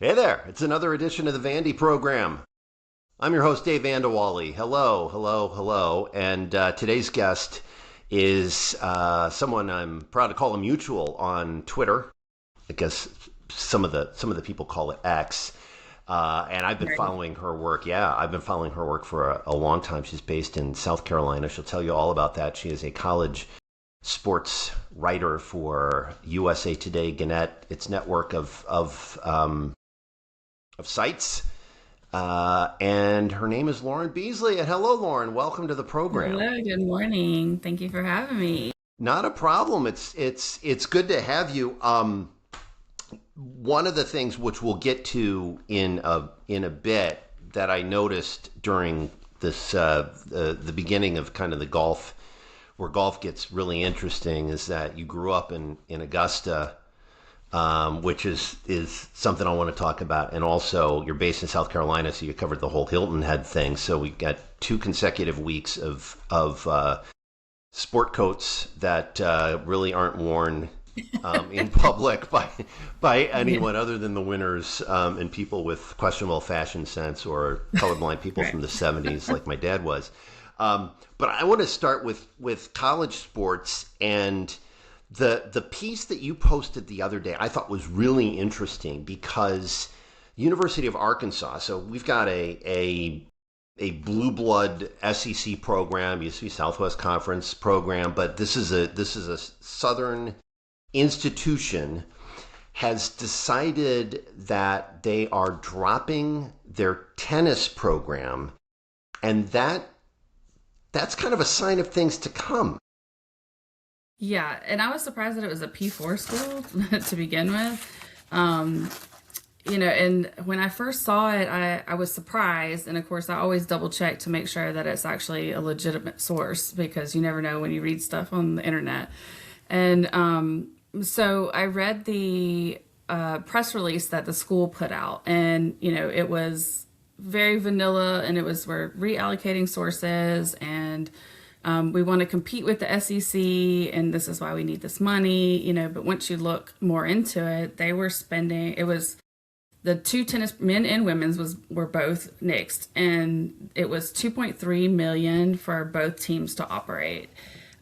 Hey there, it's another edition of the Vandy Program. I'm your host, Dave Vandewally. Hello, hello, hello. And today's guest is someone I'm proud to call a mutual on Twitter. I guess some of the people call it X. And I've been Right. following her work. Yeah, I've been following her work for a long time. She's based in South Carolina. She'll tell you all about that. She is a college sports writer for USA Today, Gannett, its network of sites. And her name is Lauren Beasley. And hello, Lauren. Welcome to the program. Hello, good morning. Thank you for having me. Not a problem. It's good to have you. One of the things which we'll get to in a bit that I noticed during this the beginning of kind of the golf where golf gets really interesting is that you grew up in Augusta, which is something I want to talk about. And also, you're based in South Carolina, so you covered the whole Hilton Head thing. So we got two consecutive weeks of sport coats that really aren't worn in public by Yeah, anyone other than the winners and people with questionable fashion sense or colorblind people right. from the '70s, like my dad was. But I want to start with college sports and the piece that you posted the other day. I thought was really interesting because University of Arkansas. So we've got a blue blood SEC program, used to be Southwest Conference program, but this is a Southern institution has decided that they are dropping their tennis program, and that's kind of a sign of things to come. Yeah, and I was surprised that it was a P4 school to begin with. Um, and when I first saw it, I was surprised. And of course, I always double check to make sure that it's actually a legitimate source because you never know when you read stuff on the internet. And so I read the press release that the school put out, and it was very vanilla, and it was we're reallocating sources, and we want to compete with the SEC, and this is why we need this money. But once you look more into it, they were spending. It was the two tennis men and women's were both nixed, and it was 2.3 million for both teams to operate.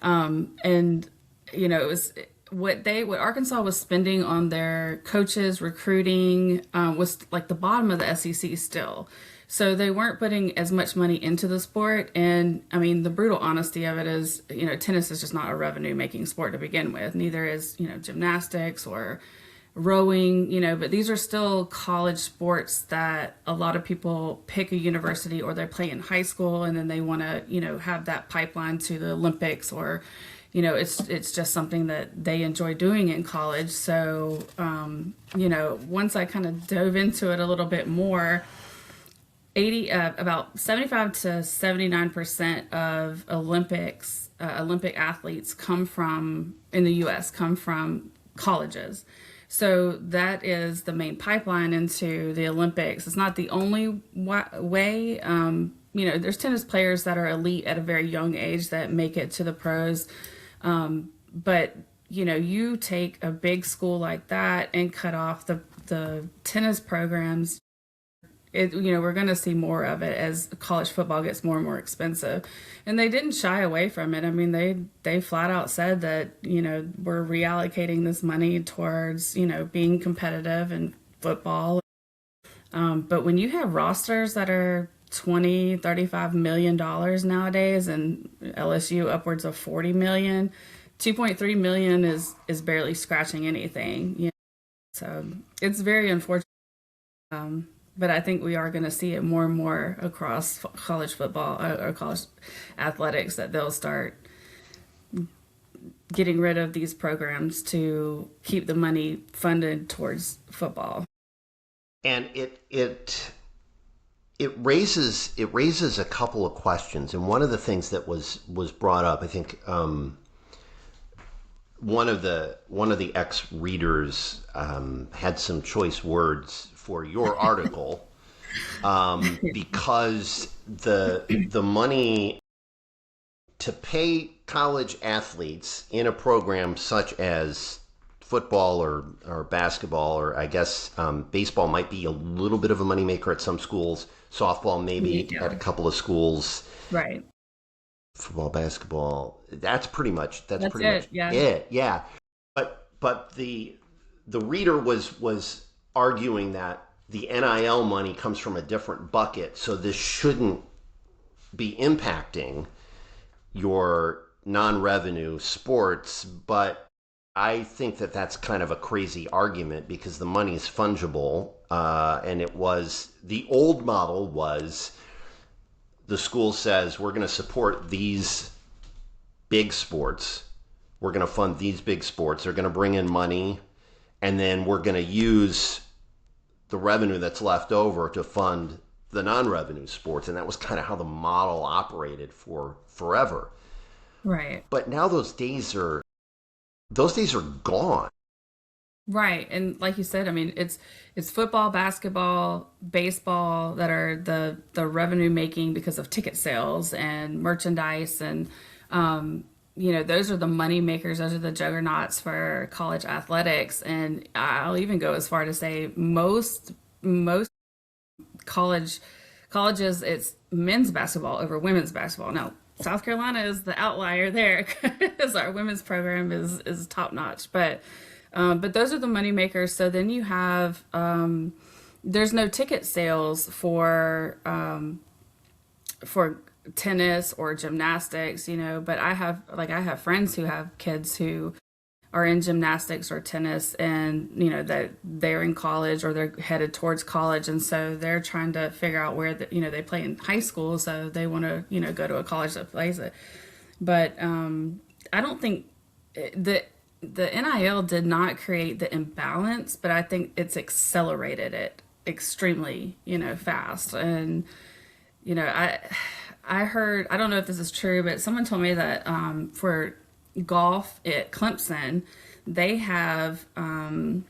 And it was what Arkansas was spending on their coaches recruiting was like the bottom of the SEC still. So they weren't putting as much money into the sport. And I mean, the brutal honesty of it is, tennis is just not a revenue making sport to begin with. Neither is, gymnastics or rowing, but these are still college sports that a lot of people pick a university or they play in high school and then they want to, have that pipeline to the Olympics or, it's just something that they enjoy doing in college. So, once I kind of dove into it a little bit more, about 75 to 79% of Olympic athletes come from in the U.S. come from colleges. So that is the main pipeline into the Olympics. It's not the only way. There's tennis players that are elite at a very young age that make it to the pros. But you take a big school like that and cut off the tennis programs. We're going to see more of it as college football gets more and more expensive, and they didn't shy away from it. I mean, they flat out said that we're reallocating this money towards being competitive in football. But when you have rosters that are 20, $35 million nowadays, and LSU upwards of 40 million, 2.3 million is barely scratching anything. So it's very unfortunate. But I think we are going to see it more and more across college football or college athletics that they'll start getting rid of these programs to keep the money funded towards football. And it raises a couple of questions. And one of the things that was brought up, I think, one of the ex readers had some choice words for your article, because the money to pay college athletes in a program such as football or basketball, or I guess baseball might be a little bit of a moneymaker at some schools. Softball maybe Yeah. at a couple of schools. Right. Football, basketball. That's That's pretty much it. Yeah. it. Yeah. But the reader was arguing that the NIL money comes from a different bucket, so this shouldn't be impacting your non-revenue sports. But I think that that's kind of a crazy argument because the money is fungible, and it was the old model was the school says we're going to support these big sports, we're going to fund these big sports, they're going to bring in money, and then we're going to use the revenue that's left over to fund the non-revenue sports. And that was kind of how the model operated for forever. Right. But now those days are gone. Right. And like you said, I mean, it's football, basketball, baseball that are the revenue making because of ticket sales and merchandise and those are the money makers, those are the juggernauts for college athletics. And I'll even go as far to say most college colleges it's men's basketball over women's basketball. Now, South Carolina is the outlier there because our women's program is top notch. But those are the money makers. So then you have there's no ticket sales for tennis or gymnastics, but I have friends who have kids who are in gymnastics or tennis, and that they're in college or they're headed towards college, and so they're trying to figure out where they play in high school, so they want to go to a college that plays it. But I don't think the NIL did not create the imbalance, but I think it's accelerated it extremely, fast. And I heard, I don't know if this is true, but someone told me that for golf at Clemson, they have kind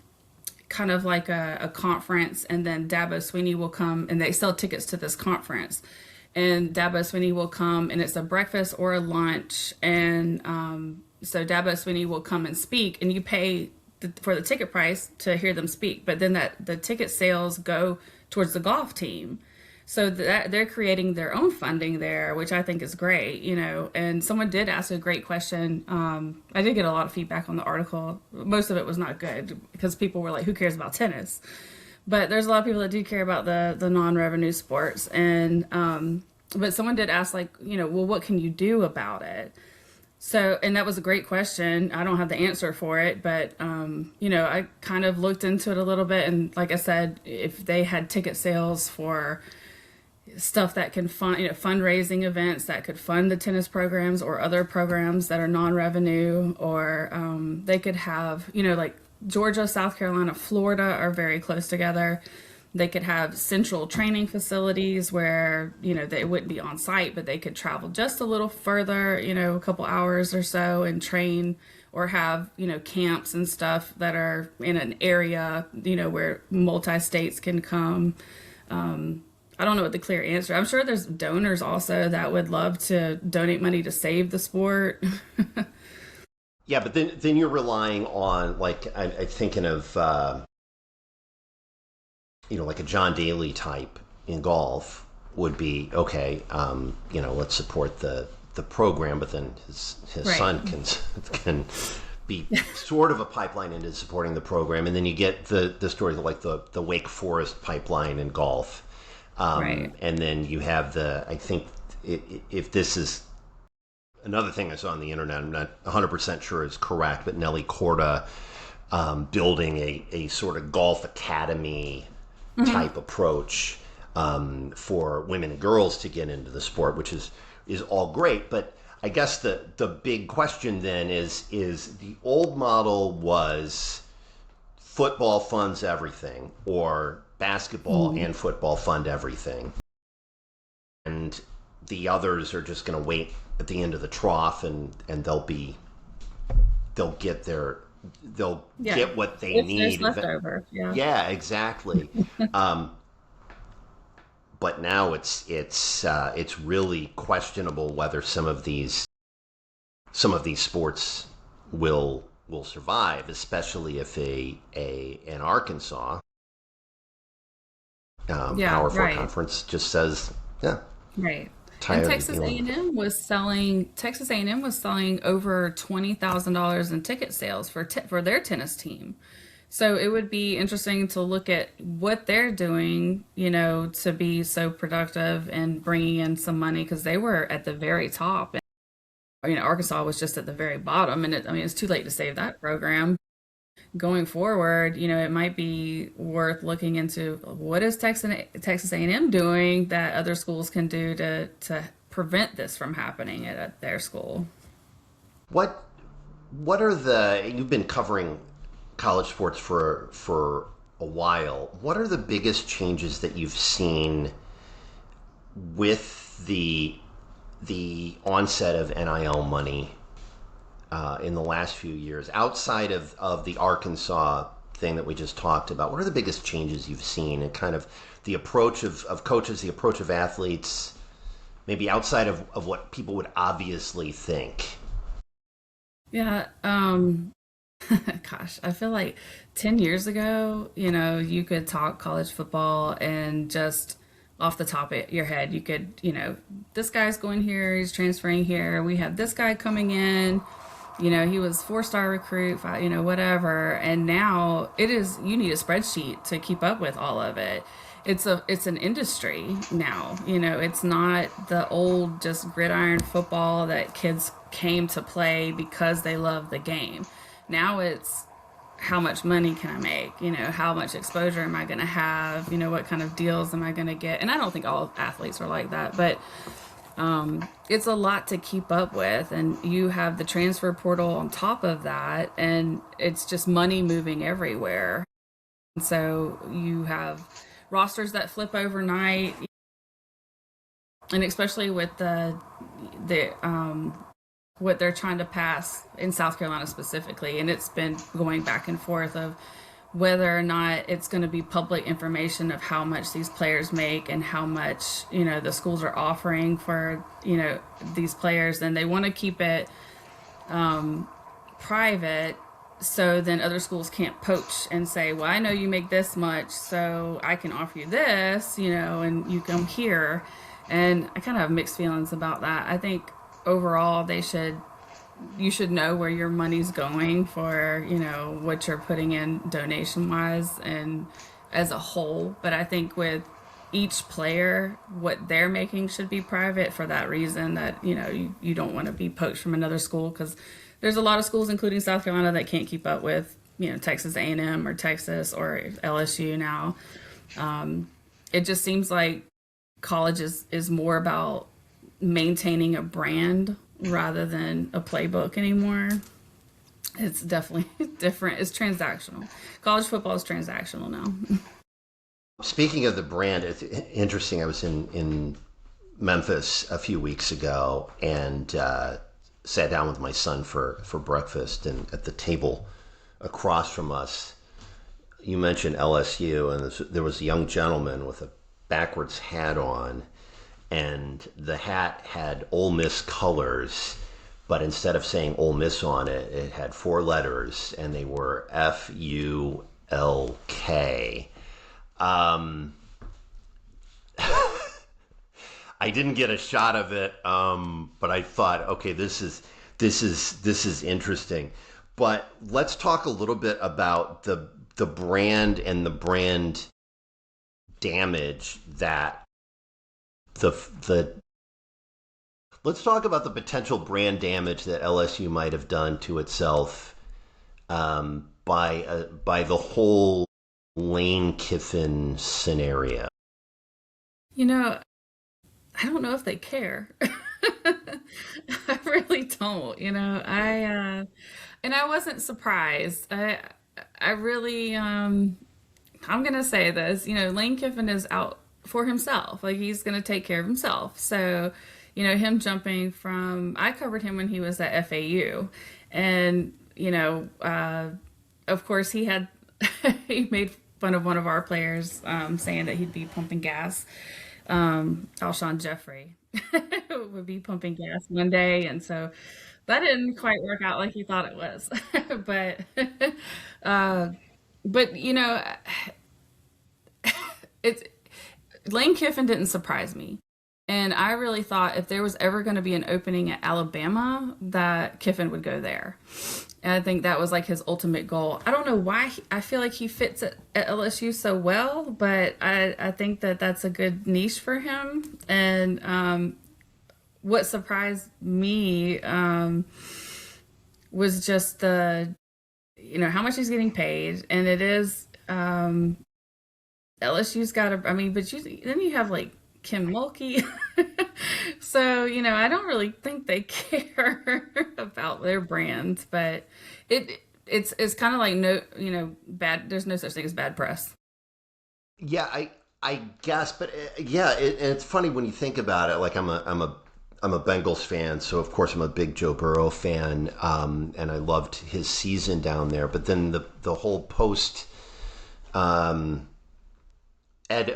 of like a conference, and then Dabo Sweeney will come and they sell tickets to this conference. And Dabo Sweeney will come, and it's a breakfast or a lunch. And so Dabo Sweeney will come and speak, and you pay for the ticket price to hear them speak. But then the ticket sales go towards the golf team. So that they're creating their own funding there, which I think is great, And someone did ask a great question. I did get a lot of feedback on the article. Most of it was not good because people were like, "Who cares about tennis?" But there's a lot of people that do care about the non-revenue sports. And but someone did ask, like, well, what can you do about it? So, and that was a great question. I don't have the answer for it, but I kind of looked into it a little bit, and like I said, if they had ticket sales for stuff that can fund, fundraising events that could fund the tennis programs or other programs that are non-revenue, or they could have, like Georgia, South Carolina, Florida are very close together. They could have central training facilities where, they wouldn't be on site, but they could travel just a little further, a couple hours or so and train, or have, camps and stuff that are in an area, where multi-states can come. I don't know what the clear answer. I'm sure there's donors also that would love to donate money to save the sport. Yeah, but then you're relying on, like, I'm thinking of like a John Daly type in golf would be okay. Let's support the program, but then his Right. son can be sort of a pipeline into supporting the program, and then you get the stories like the Wake Forest pipeline in golf. Right. And then you have I think if this is another thing I saw on the internet, I'm not 100% sure is correct, but Nelly Corda building a sort of golf academy type approach for women and girls to get into the sport, which is all great. But I guess the big question then is the old model was football funds everything, or basketball and football fund everything, and the others are just going to wait at the end of the trough, and they'll get Yeah. get what they If there's need. leftover. Yeah. Yeah, exactly. But now it's really questionable whether some of these sports will will survive, especially if a an Arkansas Yeah, Power Four right. conference just says, yeah, Right. And tired of dealing with it. Texas A&M was selling over $20,000 in ticket sales for their tennis team. So it would be interesting to look at what they're doing, to be so productive and bringing in some money because they were at the very top. And, Arkansas was just at the very bottom, and it's too late to save that program. Going forward, it might be worth looking into what is Texas A&M doing that other schools can do to prevent this from happening at their school. What what are the you've been covering college sports for a while. What are the biggest changes that you've seen with the onset of NIL money in the last few years, outside of the Arkansas thing that we just talked about? What are the biggest changes you've seen and kind of the approach of coaches, the approach of athletes, maybe outside of what people would obviously think? Yeah, gosh, I feel like 10 years ago, you could talk college football and just off the top of your head, you could, this guy's going here, he's transferring here. We have this guy coming in, he was four-star recruit, whatever. And now you need a spreadsheet to keep up with all of it. It's an industry now. It's not the old just gridiron football that kids came to play because they love the game. Now it's how much money can I make? How much exposure am I going to have? What kind of deals am I going to get? And I don't think all athletes are like that, but it's a lot to keep up with. And you have the transfer portal on top of that, and it's just money moving everywhere. And so you have rosters that flip overnight, and especially with the what they're trying to pass in South Carolina specifically, and it's been going back and forth of whether or not it's going to be public information of how much these players make and how much the schools are offering for these players, and they want to keep it private so then other schools can't poach and say, well, I know you make this much, so I can offer you this, and you come here. And I kind of have mixed feelings about that. I think overall you should know where your money's going for what you're putting in donation wise and as a whole. But I think with each player, what they're making should be private for that reason, that you don't want to be poached from another school, because there's a lot of schools including South Carolina that can't keep up with Texas A&M or Texas or LSU now. It just seems like college is more about maintaining a brand rather than a playbook anymore. It's definitely different. It's transactional. College football is transactional now. Speaking of the brand, it's interesting. I was in Memphis a few weeks ago and sat down with my son for breakfast. And at the table across from us, you mentioned LSU, and there was a young gentleman with a backwards hat on, and the hat had Ole Miss colors, but instead of saying Ole Miss on it, it had four letters, and they were FULK. Um, I didn't get a shot of it, but I thought, okay, this is interesting. But let's talk a little bit about the brand and the brand damage that the let's talk about the potential brand damage that LSU might have done to itself by the whole Lane Kiffin scenario. You know, I don't know if they care. I really don't. And I wasn't surprised. I really I'm gonna say this. Lane Kiffin is out for himself. Like, he's gonna take care of himself. So, him jumping from, I covered him when he was at FAU, and of course he had he made fun of one of our players, saying that he'd be pumping gas. Alshon Jeffrey would be pumping gas one day, and so That didn't quite work out like you thought it was. but uh, but it's Lane Kiffin didn't surprise me. And I really thought if there was ever going to be an opening at Alabama, that Kiffin would go there. And I think that was like his ultimate goal. I don't know why I feel like he fits at LSU so well, but I think that that's a good niche for him. And what surprised me was just how much he's getting paid. And it is, LSU's got a, I mean, but then you have like Kim Mulkey. So, I don't really think they care about their brands, but it's kind of like no, bad, there's no such thing as bad press. Yeah, I guess, but yeah, and it's funny when you think about it. Like I'm a Bengals fan, so of course I'm a big Joe Burrow fan, and I loved his season down there. But then the whole post Ed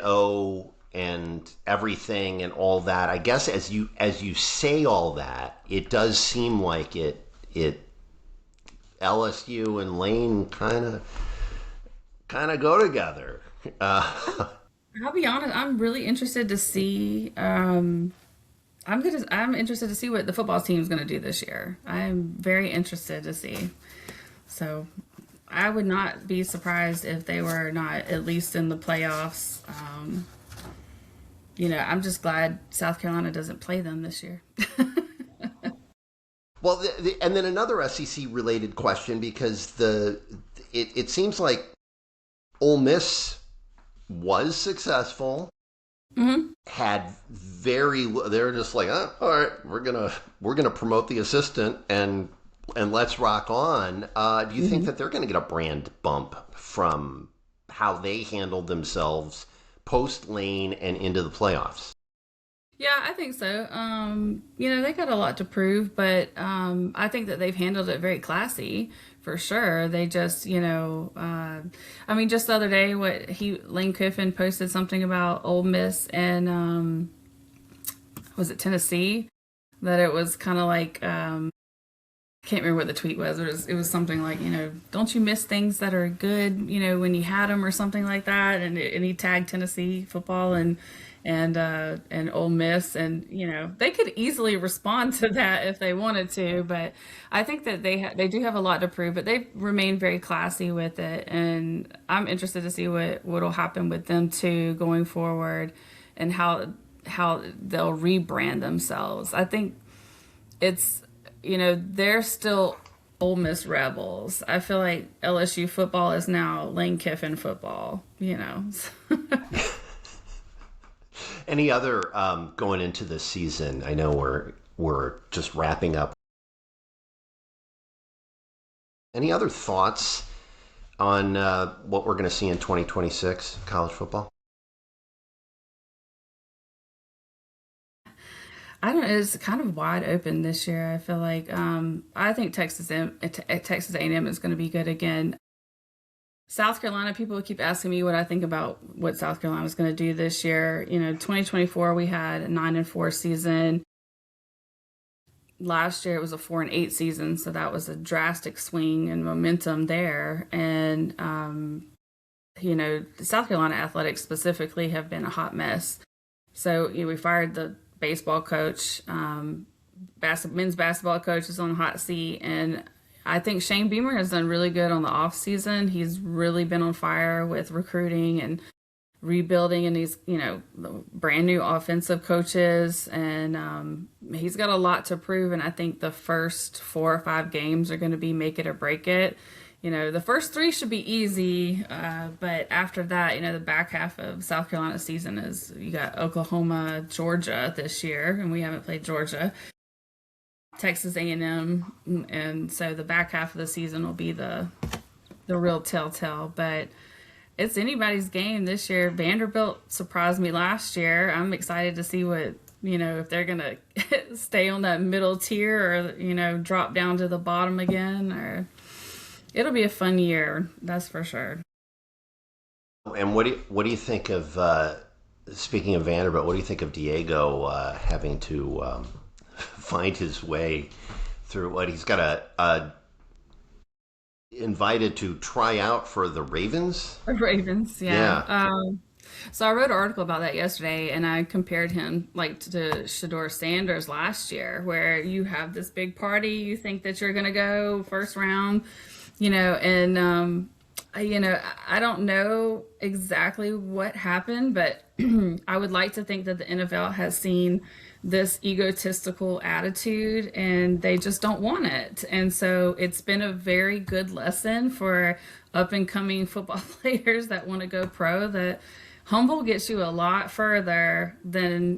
O and everything and all that. I guess as you say all that, it does seem like it LSU and Lane kind of go together. I'll be honest, I'm really interested to see. I'm interested to see what the football team is gonna do this year. I'm very interested to see. So I would not be surprised if they were not at least in the playoffs. I'm just glad South Carolina doesn't play them this year. Well, and then another SEC related question because it seems like Ole Miss was successful, had they're just like, oh, all right, we're gonna promote the assistant and let's rock on. Do you think that they're going to get a brand bump from how they handled themselves post Lane and into the playoffs? Yeah, I think so. They got a lot to prove, but I think that they've handled it very classy for sure. They just, just the other day, Lane Kiffin posted something about Ole Miss and was it Tennessee? That it was kind of like I can't remember what the tweet was. It was something like, don't you miss things that are good, when you had them or something like that. And he tagged Tennessee football and Ole Miss, and they could easily respond to that if they wanted to. But I think that they do have a lot to prove, but they remain very classy with it, and I'm interested to see what'll happen with them too going forward, and how they'll rebrand themselves. I think it's they're still Ole Miss Rebels. I feel like LSU football is now Lane Kiffin football. Any other going into this season? I know we're just wrapping up. Any other thoughts on what we're going to see in 2026 college football? I don't know. It's kind of wide open this year. I feel like I think Texas A&M is going to be good again. South Carolina, people keep asking me what I think about what South Carolina is going to do this year. 2024 we had a 9-4 season. Last year it was a 4-8 season, so that was a drastic swing in momentum there. And the South Carolina athletics specifically have been a hot mess. So we fired the baseball coach, men's basketball coach is on the hot seat, and I think Shane Beamer has done really good on the off season. He's really been on fire with recruiting and rebuilding, and he's brand new offensive coaches, and he's got a lot to prove. And I think the first 4 or 5 games are going to be make it or break it. The first 3 should be easy, but after that, the back half of South Carolina's season is you got Oklahoma, Georgia this year, and we haven't played Georgia. Texas A&M, and so the back half of the season will be the real telltale. But it's anybody's game this year. Vanderbilt surprised me last year. I'm excited to see what if they're gonna stay on that middle tier or drop down to the bottom again. Or it'll be a fun year, that's for sure. And what do you think of speaking of Vanderbilt? What do you think of Diego having to find his way through what he's got a invited to try out for the Ravens. Ravens, yeah. Yeah, So I wrote an article about that yesterday, and I compared him like to Shador Sanders last year, where you have this big party, you think that you're going to go first round, and I don't know exactly what happened, but I would like to think that the NFL has seen this egotistical attitude and they just don't want it. And so it's been a very good lesson for up and coming football players that want to go pro, that humble gets you a lot further than,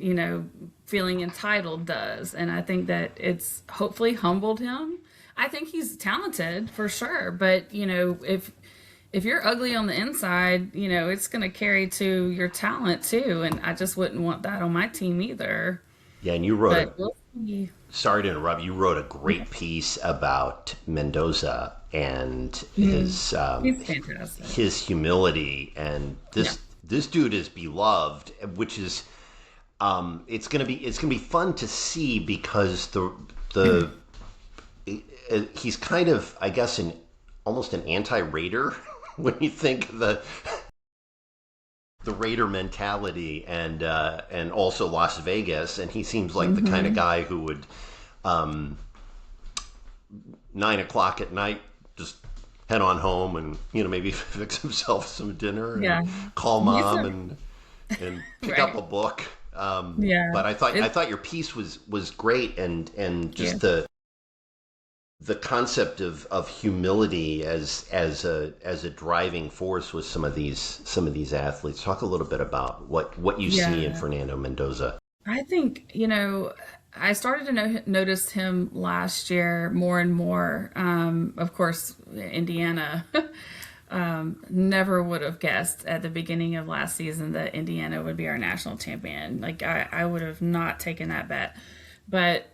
feeling entitled does. And I think that it's hopefully humbled him. I think he's talented for sure, but if you're ugly on the inside, it's going to carry to your talent too. And I just wouldn't want that on my team either. yeah, and you wrote But we'll see. sorry to interrupt. You wrote a great piece about Mendoza and He's fantastic. his humility, and Yeah. this dude is beloved, which is it's gonna be fun to see because the he's kind of, I guess, an almost an anti-Raider when you think the Raider mentality, and also Las Vegas, and he seems like the kind of guy who would 9 o'clock at night just head on home and maybe fix himself some dinner and Yeah. call He's mom a, and pick up right. a book. Yeah. But I It, thought your piece was great, and yeah. just the concept of humility as a driving force with some of these athletes. Talk a little bit about what you see in Yeah. Fernando Mendoza. I think, I started to notice him last year more and more. Of course, Indiana. Never would have guessed at the beginning of last season that Indiana would be our national champion. Like I would have not taken that bet. But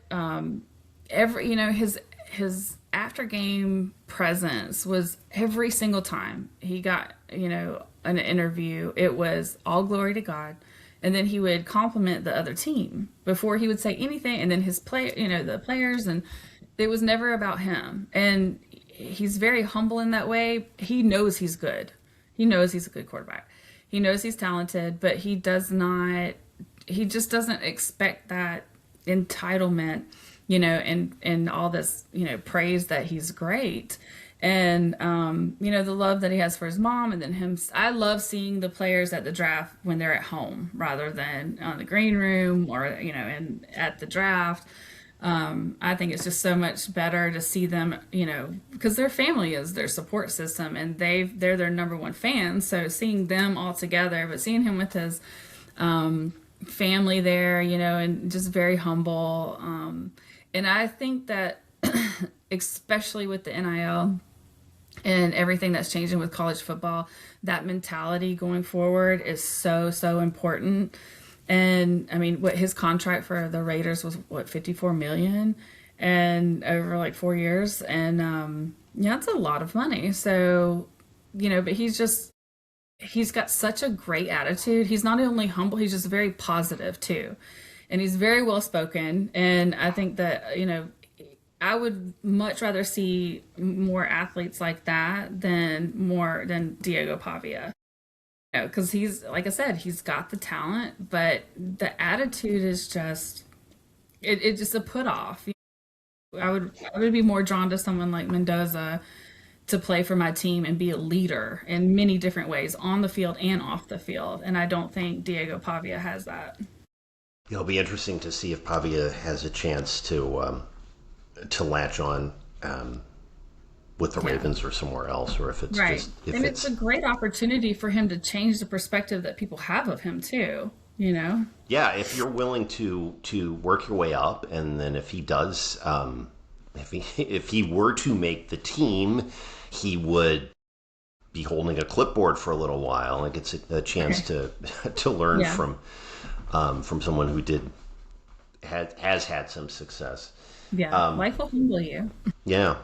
his after game presence was every single time he got an interview, it was all glory to God, and then he would compliment the other team before he would say anything, and then his the players, and it was never about him. And he's very humble in that way. He knows he's good. He knows he's a good quarterback. He knows he's talented, but he does not. He just doesn't expect that entitlement, and all this, praise that he's great. And, the love that he has for his mom, and then him. I love seeing the players at the draft when they're at home rather than on the green room or, and at the draft. I think it's just so much better to see them, because their family is their support system, and they're their number one fans. So seeing them all together, but seeing him with his family there, and just very humble. And I think that, especially with the NIL and everything that's changing with college football, that mentality going forward is so, so important. And I mean, what his contract for the Raiders was, 54 million, and over like 4 years. And yeah, it's a lot of money. So, but he's got such a great attitude. He's not only humble, he's just very positive too. And he's very well spoken. And I think that, I would much rather see more athletes like that than Diego Pavia. Because he's, like I said, he's got the talent, but the attitude is just, it's just a put off. I would be more drawn to someone like Mendoza to play for my team and be a leader in many different ways on the field and off the field. And I don't think Diego Pavia has that. It'll be interesting to see if Pavia has a chance to latch on with the Yeah. Ravens or somewhere else, or if it's Right. just if And it's a it's great opportunity for him to change the perspective that people have of him too, yeah, if you're willing to work your way up, and then if he does, if he were to make the team, he would be holding a clipboard for a little while and gets a chance to to learn Yeah. from someone who has had some success. Yeah. Life will humble you. Yeah.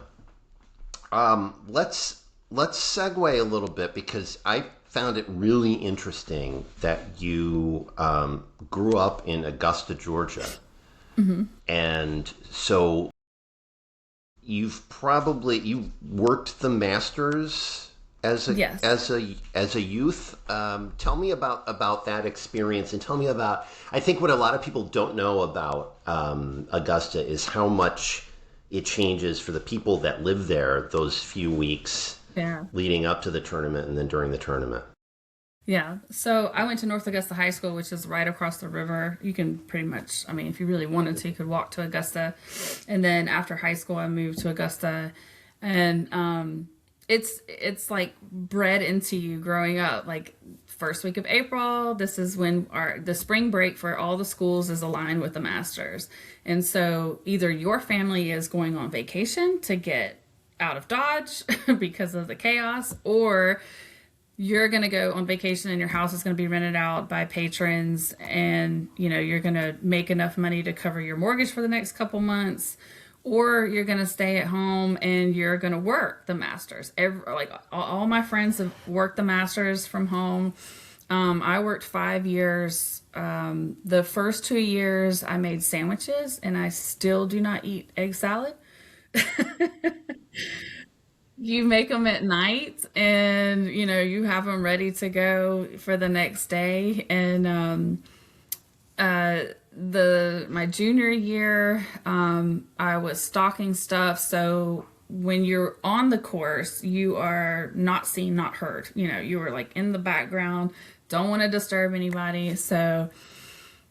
Let's segue a little bit, because I found it really interesting that you grew up in Augusta, Georgia, and so you worked the Masters Yes. as a youth. Tell me about that experience, and tell me about. I think what a lot of people don't know about Augusta is how much it changes for the people that live there those few weeks Yeah. leading up to the tournament and then during the tournament. Yeah. So I went to North Augusta High School, which is right across the river. You can pretty much, I mean, if you really wanted to, you could walk to Augusta. And then after high school, I moved to Augusta, and it's like bred into you growing up. Like first week of April, this is when the spring break for all the schools is aligned with the Masters, and so either your family is going on vacation to get out of Dodge because of the chaos, or you're going to go on vacation and your house is going to be rented out by patrons, and you're going to make enough money to cover your mortgage for the next couple months, or you're going to stay at home and you're going to work the Masters. Like all my friends have worked the Masters from home. I worked 5 years. The first 2 years I made sandwiches, and I still do not eat egg salad. You make them at night, and you have them ready to go for the next day. And the my junior year, I was stocking stuff. So when you're on the course, you are not seen, not heard. You were like in the background, don't want to disturb anybody. So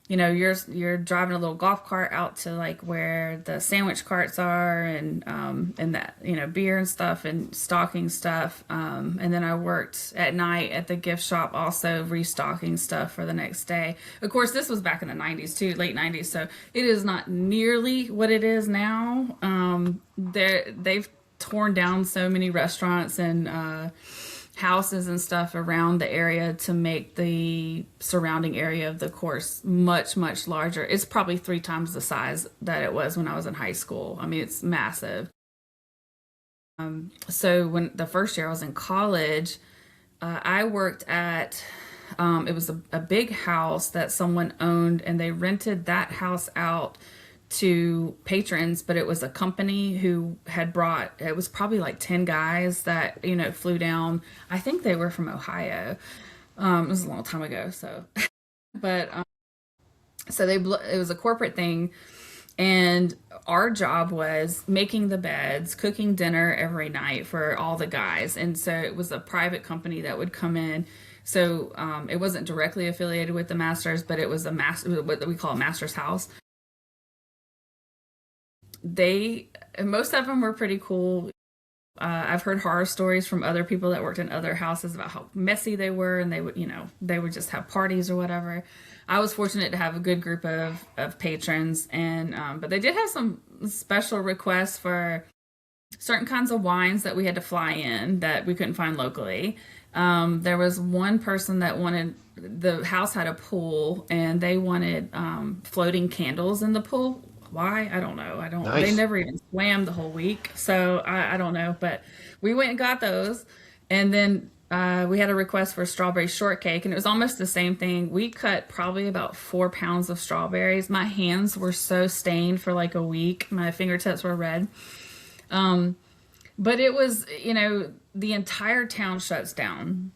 you're driving a little golf cart out to like where the sandwich carts are, and that beer and stuff and stocking stuff. And then I worked at night at the gift shop, also restocking stuff for the next day. Of course, this was back in the '90s too, late '90s, so it is not nearly what it is now. They've torn down so many restaurants and houses and stuff around the area to make the surrounding area of the course much, much larger. It's probably 3 times the size that it was when I was in high school. I mean, it's massive. So when the first year I was in college, I worked at it was a big house that someone owned, and they rented that house out to patrons, but it was a company who had brought, it was probably like 10 guys that flew down. I think they were from Ohio. It was a long time ago, so but so it was a corporate thing, and our job was making the beds, cooking dinner every night for all the guys. And so it was a private company that would come in. So it wasn't directly affiliated with the Masters, but it was what we call a Masters house. They Most of them were pretty cool. I've heard horror stories from other people that worked in other houses about how messy they were, and they would just have parties or whatever. I was fortunate to have a good group of patrons, and but they did have some special requests for certain kinds of wines that we had to fly in that we couldn't find locally. There was one person that wanted, the house had a pool, and they wanted floating candles in the pool. Why? I don't know. They Nice. never even swam the whole week. So I don't know. But we went and got those. And then we had a request for strawberry shortcake, and it was almost the same thing. We cut probably about 4 pounds of strawberries. My hands were so stained for like a week. My fingertips were red. But it was, the entire town shuts down.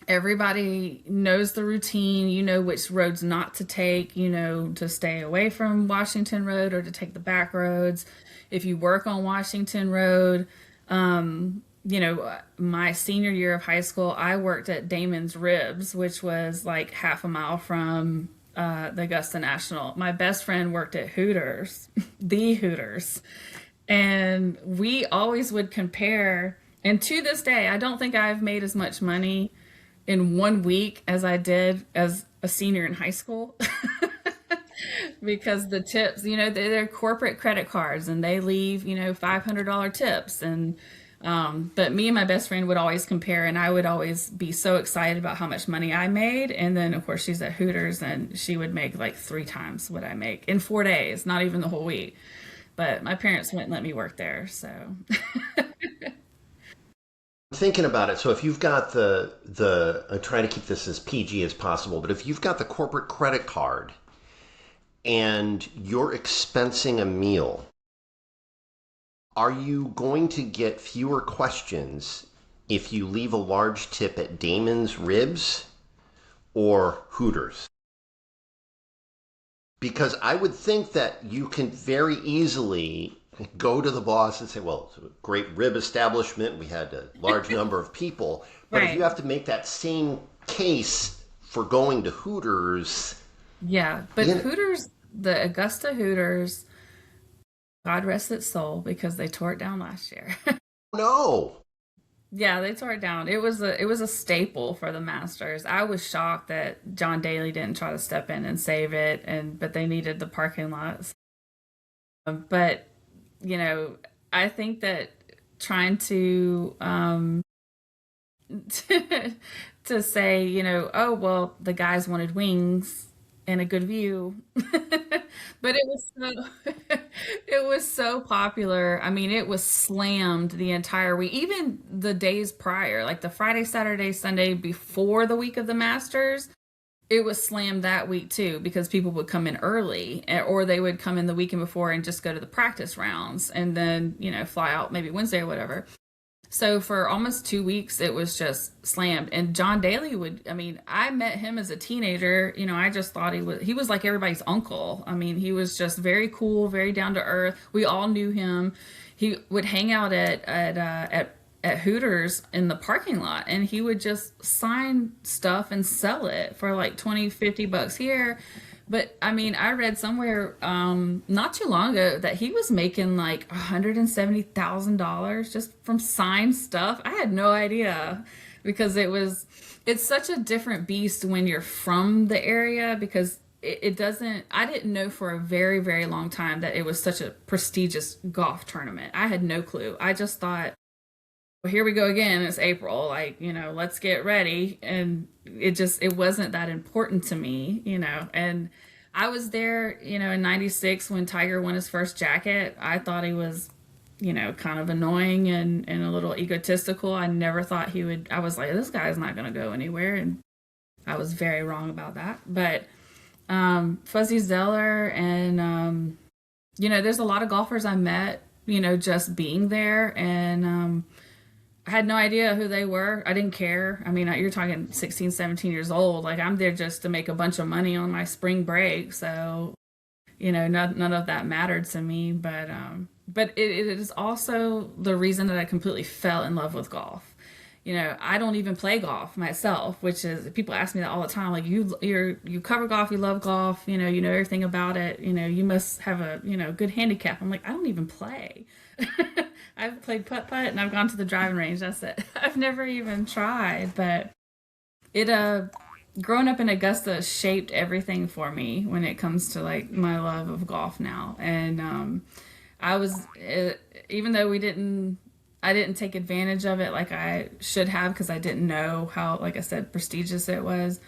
Everybody knows the routine. You know which roads not to take, to stay away from Washington Road or to take the back roads. If you work on Washington Road, my senior year of high school, I worked at Damon's Ribs, which was like half a mile from the Augusta National. My best friend worked at Hooters, the Hooters. And we always would compare. And to this day, I don't think I've made as much money in 1 week as I did as a senior in high school. Because the tips, they're corporate credit cards, and they leave, $500 tips. And but me and my best friend would always compare, and I would always be so excited about how much money I made. And then of course she's at Hooters, and she would make like 3 times what I make in 4 days, not even the whole week. But my parents wouldn't let me work there, so Thinking about it, so if you've got I try to keep this as PG as possible, but if you've got the corporate credit card and you're expensing a meal, Are you going to get fewer questions if you leave a large tip at Damon's Ribs or Hooters? Because I would think that you can very easily go to the boss and say, well, it's a great rib establishment. We had a large number of people. But if you Right. have to make that same case for going to Hooters, Yeah, but you Hooters, the Augusta Hooters, God rest its soul because they tore it down last year. know. Yeah, they tore it down. It was a staple for the Masters. I was shocked that John Daly didn't try to step in and save it, and but they needed the parking lots. But you know, I think that trying to to say, oh well, the guys wanted wings and a good view, but it was so popular. I mean, it was slammed the entire week, even the days prior, like the Friday, Saturday, Sunday before the week of the Masters. It was slammed that week too because people would come in early or they would come in the weekend before and just go to the practice rounds and then, fly out maybe Wednesday or whatever. So for almost 2 weeks, it was just slammed. And John Daly I mean, I met him as a teenager. I just thought he was like everybody's uncle. I mean, he was just very cool, very down to earth. We all knew him. He would hang out at Hooters in the parking lot and he would just sign stuff and sell it for like 20, $50 here. But I mean, I read somewhere not too long ago that he was making like $170,000 just from signed stuff. I had no idea because it's such a different beast when you're from the area because it doesn't, I didn't know for a very, very long time that it was such a prestigious golf tournament. I had no clue. I just thought, well, here we go again. It's April. Like, let's get ready. And it wasn't that important to me. And I was there, in 96 when Tiger won his first jacket. I thought he was, kind of annoying and a little egotistical. I never thought I was like, this guy's not going to go anywhere. And I was very wrong about that. But Fuzzy Zeller and, there's a lot of golfers I met, just being there. And, I had no idea who they were. I didn't care. I mean, you're talking 16, 17 years old. Like, I'm there just to make a bunch of money on my spring break. So, none of that mattered to me. But it is also the reason that I completely fell in love with golf. I don't even play golf myself, which is people ask me that all the time. Like you cover golf, you love golf, you know everything about it. You must have a good handicap. I'm like, I don't even play. I've played putt putt and I've gone to the driving range. That's it. I've never even tried, but it growing up in Augusta shaped everything for me when it comes to like my love of golf now. And I was even though I didn't take advantage of it like I should have because I didn't know how, like I said, prestigious it was.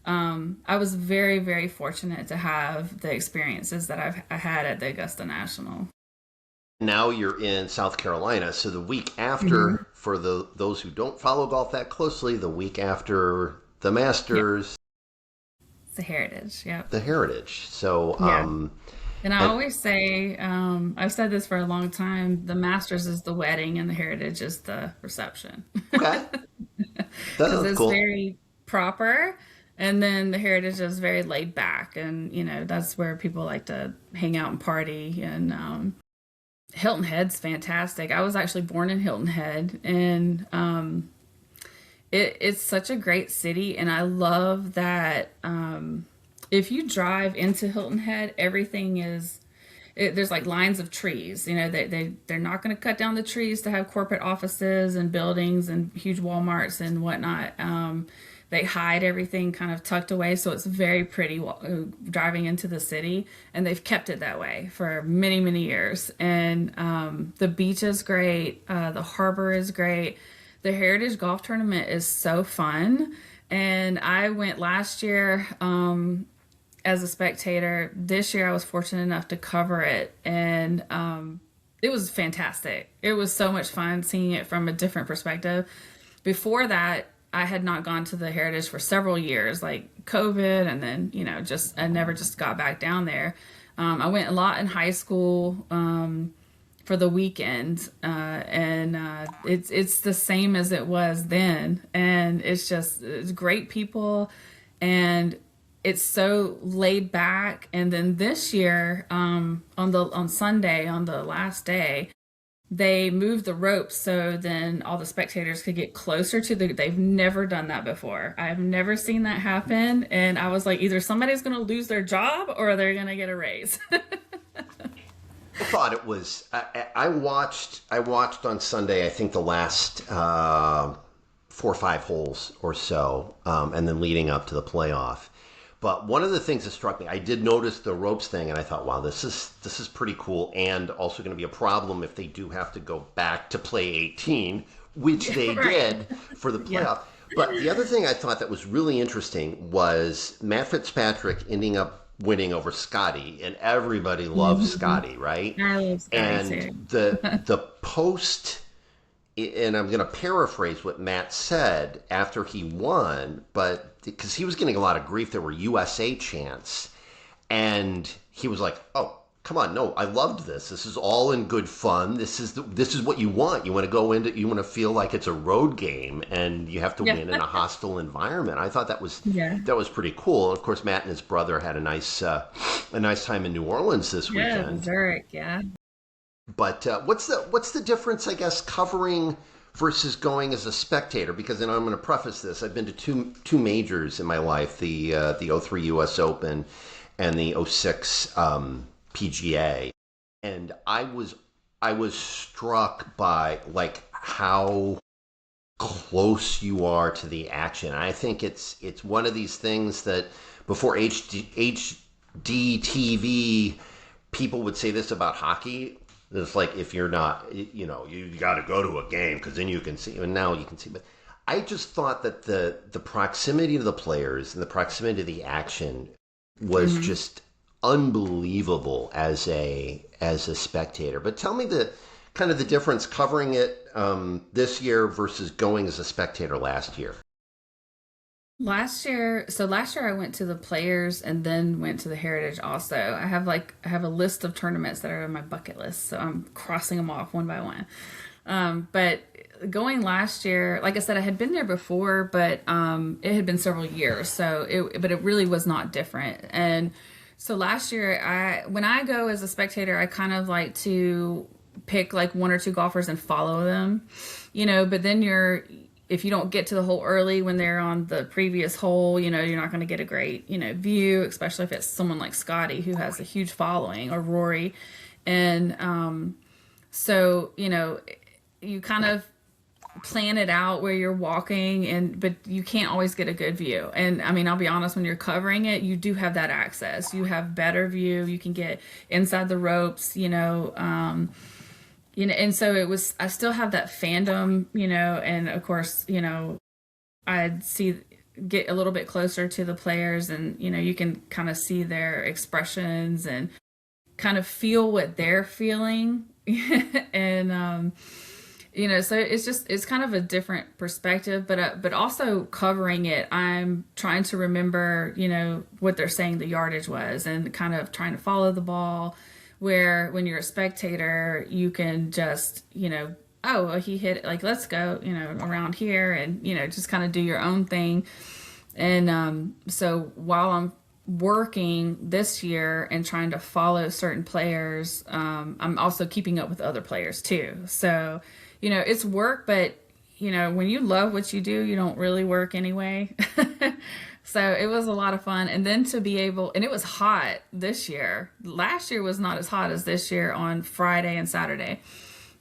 I was very, very fortunate to have the experiences that I had at the Augusta National. Now you're in South Carolina. So the week Hmm. after, for those who don't follow golf that closely, the week after the Yeah, Masters, it's a heritage. Yep. the Heritage. So, Yeah. And I and always say, I've said this for a long time, the Masters is the wedding and the Heritage is the reception. okay, Because that's it's cool. very proper. And then the Heritage is very laid back. And, that's where people like to hang out and party. And Hilton Head's fantastic. I was actually born in Hilton Head. And it's such a great city. And I love that if you drive into Hilton Head, everything there's like lines of trees. They're not going to cut down the trees to have corporate offices and buildings and huge Walmarts and whatnot. They hide everything kind of tucked away, so it's very pretty driving into the city, and they've kept it that way for many, many years. And the beach is great, the harbor is great. The Heritage Golf Tournament is so fun, and I went last year. As a spectator. This year, I was fortunate enough to cover it, and it was fantastic. It was so much fun seeing it from a different perspective. Before that, I had not gone to the Heritage for several years, like COVID, and then just I never just got back down there. I went a lot in high school. for the weekend, and it's the same as it was then, and it's great people, and it's so laid back. And then this year, on Sunday, on the last day, they moved the ropes so then all the spectators could get closer to they've never done that before. I've never seen that happen, and I was like, either somebody's going to lose their job or they're going to get a raise. I thought it was. I watched. I watched on Sunday. I think the last 4 or 5 holes or so, and then leading up to the playoff. But one of the things that struck me, I did notice the ropes thing, and I thought, wow, this is pretty cool, and also going to be a problem if they do have to go back to play 18, which they Right. did for the Yeah. playoff. But the other thing I thought that was really interesting was Matt Fitzpatrick ending up winning over Scotty, and everybody loves Hmm. Scotty, right? I love Scotty too. And the post, and I'm going to paraphrase what Matt said after he won, but because he was getting a lot of grief, there were USA chants, and he was like, "Oh, come on, no, I loved this. This is all in good fun. This is what you want. You want to go into, you want to feel like it's a road game, and you have to Yeah. win in a hostile environment." I thought Yeah. that was pretty cool. And of course, Matt and his brother had a nice time in New Orleans this Yeah. weekend. Zurich. Yeah. But what's the difference, I guess, covering versus going as a spectator? Because, and I'm going to preface this, I've been to two majors in my life: the '03 U.S. Open and the '06 PGA, and I was struck by like how close you are to the action. I think it's one of these things that before HD TV, people would say this about hockey. It's like, if you're not, you got to go to a game because then you can see, and now you can see. But I just thought that the proximity to the players and the proximity to the action was Hmm. just unbelievable as a spectator. But tell me the kind of the difference covering it this year versus going as a spectator last year. Last year I went to the Players and then went to the Heritage also. I have a list of tournaments that are on my bucket list, so I'm crossing them off one by one. But going last year, like I said, I had been there before, but it had been several years, but it really was not different. And so last year, when I go as a spectator, I kind of like to pick like one or two golfers and follow them, But then if you don't get to the hole early when they're on the previous hole, you're not going to get a great, view, especially if it's someone like Scotty who has a huge following, or Rory. And so, you kind of plan it out where you're walking, but you can't always get a good view. And I mean, I'll be honest, when you're covering it, you do have that access. You have better view. You can get inside the ropes, and so I still have that fandom, and of course, I'd get a little bit closer to the players, and, you can kind of see their expressions and kind of feel what they're feeling. And, so it's kind of a different perspective, but also covering it, I'm trying to remember, what they're saying the yardage was, and kind of trying to follow the ball, where when you're a spectator, you can just, oh, well, he hit it, like, let's go, around here, and, just kind of do your own thing. And so while I'm working this year and trying to follow certain players, I'm also keeping up with other players too. So, it's work, but, when you love what you do, you don't really work anyway. So it was a lot of fun. And then to be able, and it was hot this year. Last year was not as hot as this year on Friday and Saturday.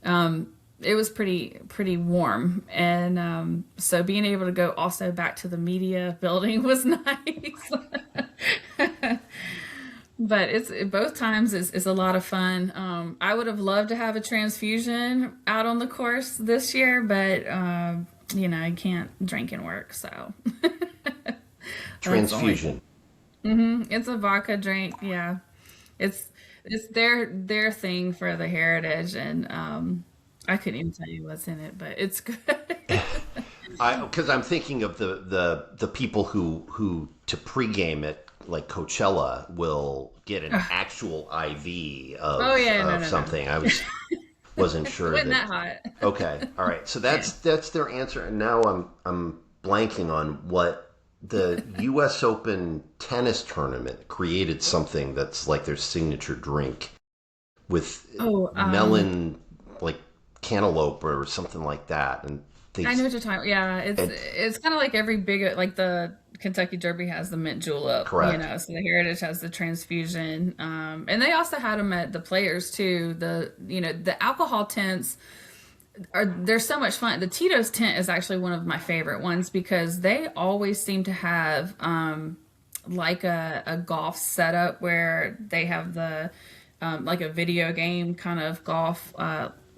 It was pretty warm. And so being able to go also back to the media building was nice. But it's both times is a lot of fun. I would have loved to have a transfusion out on the course this year, but I can't drink and work, so that's the only thing. Transfusion. It's a vodka drink, yeah. It's it's their thing for the heritage, and I couldn't even tell you what's in it, but it's good. Because I'm thinking of the people who to pregame it, like Coachella, will get an actual IV Oh yeah, no, of no, no. something. I was wasn't It sure wasn't that. that hot. Okay, all right. So Yeah. that's their answer, and now I'm blanking on what the U.S. Open tennis tournament created something that's like their signature drink with Oh, melon, like cantaloupe or something like that, and they I know what you're talking. Yeah, and it's kind of like every big like the Kentucky Derby has the mint julep, correct. so the Heritage has the transfusion, and they also had them at the Players too. The alcohol tents they're so much fun. The Tito's tent is actually one of my favorite ones because they always seem to have like a golf setup where they have the like a video game kind of golf,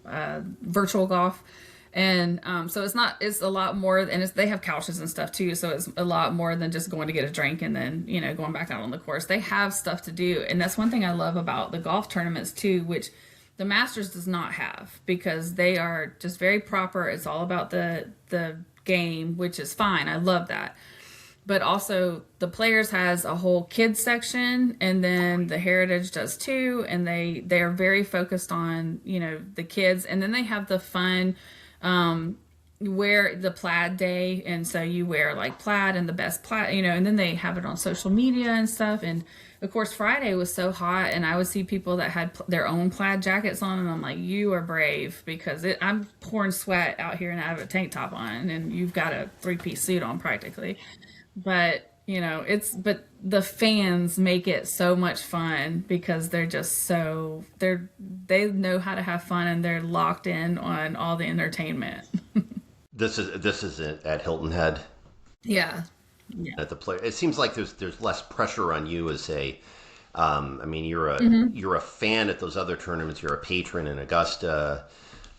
virtual golf. And so it's a lot more, and they have couches and stuff too. So it's a lot more than just going to get a drink and then, going back out on the course. They have stuff to do. And that's one thing I love about the golf tournaments too, which the Masters does not have because they are just very proper. It's all about the game, which is fine. I love that. But also the Players has a whole kids section, and then the Heritage does too, and they are very focused on the kids, and then they have the fun wear the plaid day, and so you wear like plaid and the best plaid, and then they have it on social media and stuff. And of course Friday was so hot, and I would see people that had their own plaid jackets on, and I'm like, you are brave, because I'm pouring sweat out here and I have a tank top on and you've got a three-piece suit on practically. But but the fans make it so much fun because they're just they know how to have fun, and they're locked in on all the entertainment. This is at Hilton Head Yeah. Yeah. at the play. It seems like there's less pressure on you as a. I mean, you're a fan at those other tournaments. You're a patron in Augusta.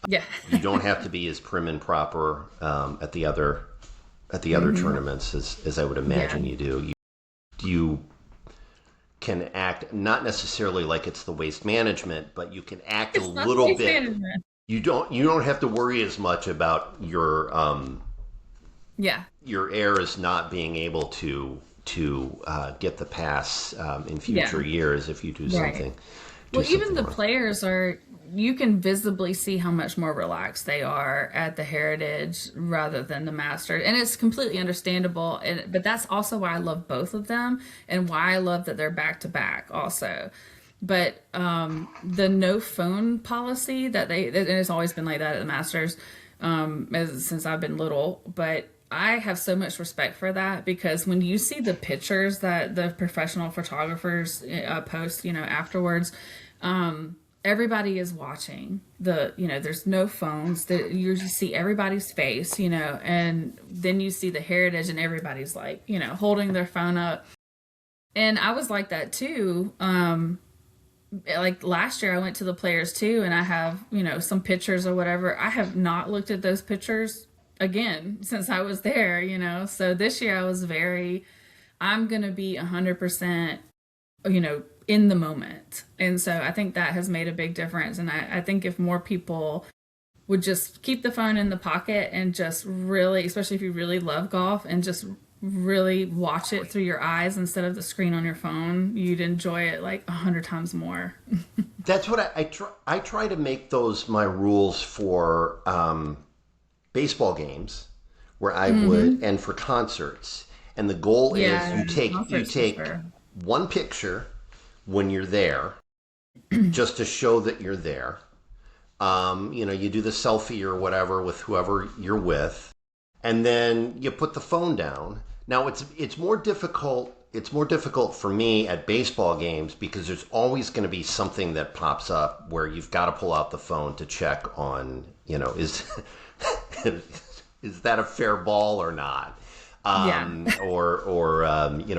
Yeah. You don't have to be as prim and proper at the other tournaments as I would imagine Yeah. you do. You can act not necessarily like it's the waste management, but you can act a It's not little safe bit. management. You don't have to worry as much about Yeah. your heirs not being able to get the pass in Yeah. future years if you do Right. something Well, even the wrong. players you can visibly see how much more relaxed they are at the Heritage rather than the Masters. And it's completely understandable. But that's also why I love both of them, and why I love that they're back to back also. But the no phone policy and it's always been like that at the Masters since I've been little. But I have so much respect for that, because when you see the pictures that the professional photographers post, afterwards, everybody is watching there's no phones, that you just see everybody's face, and then you see the Heritage and everybody's like, holding their phone up. And I was like that too. Like last year I went to the Players too, and I have, some pictures or whatever. I have not looked at those pictures again since I was there, so this year I'm gonna be 100%, in the moment. And so I think that has made a big difference. And I think if more people would just keep the phone in the pocket and just really, especially if you really love golf, and just really watch it through your eyes instead of the screen on your phone, you'd enjoy it like 100 times more. That's what I try. I try to make those my rules for baseball games, where I would, and for concerts. And the goal is Yeah, you concerts for take sure. one picture when you're there, just to show that you're there. You do the selfie or whatever with whoever you're with, and then you put the phone down. Now it's more difficult. It's more difficult for me at baseball games because there's always going to be something that pops up where you've got to pull out the phone to check on, is is that a fair ball or not? Yeah.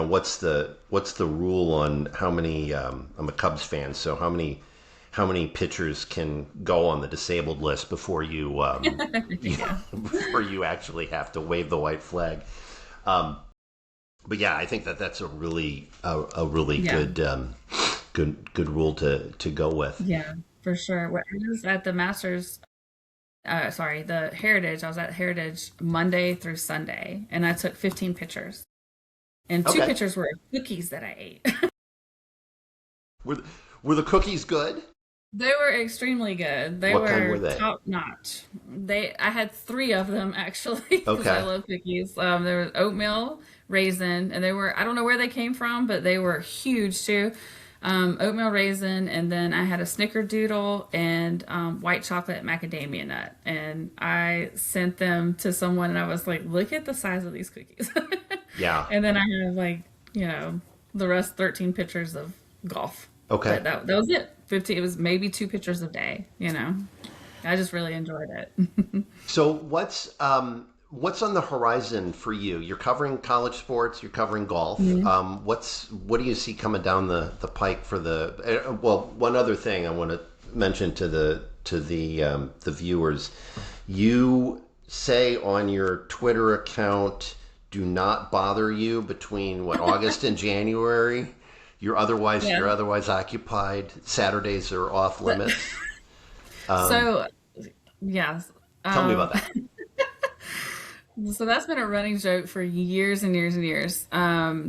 What's the rule on how many? I'm a Cubs fan, so how many pitchers can go on the disabled list before Yeah. before you actually have to wave the white flag? But yeah, I think that's a really Yeah. good rule to go with. Yeah, for sure. When I was at the Masters, the Heritage, I was at Heritage Monday through Sunday, and I took 15 pictures. And two Okay, pictures were of cookies that I ate. were were the cookies good? They were extremely good. They What kind were were they? top notch. I had three of them actually because I Okay. love cookies. There was oatmeal, raisin, and they were, I don't know where they came from, but they were huge too. Oatmeal raisin, and then I had a snickerdoodle and white chocolate macadamia nut. And I sent them to someone, and I was like, "Look at the size of these cookies." Yeah. And then I have like, you know, the rest 13 pictures of golf. Okay. But that was it. 15, it was maybe two pictures a day, you know. I just really enjoyed it. So what's on the horizon for you? You're covering college sports. You're covering golf. Mhm. What do you see coming down the pike for the? Well, one other thing I want to mention to the viewers. You say on your Twitter account, "Do not bother you between what August and January. Yeah. You're otherwise occupied. Saturdays are off So, limits." so yes. Tell me Um, about that. so that's been a running joke for years and years and years. I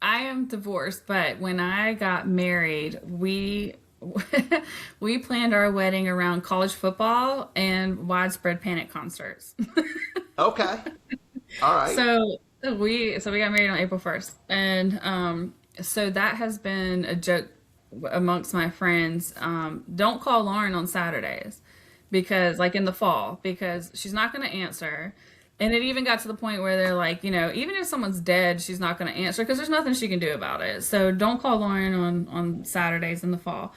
am divorced, but when I got married, we we planned our wedding around college football and widespread panic concerts. Okay. All right. So we got married on April 1st, and so that has been a joke amongst my friends. Don't call Lauren on Saturdays because, like in the fall, because she's not going to answer. And it even got to the point where they're like, even if someone's dead, she's not going to answer because there's nothing she can do about it. So don't call Lauren on Saturdays in the fall.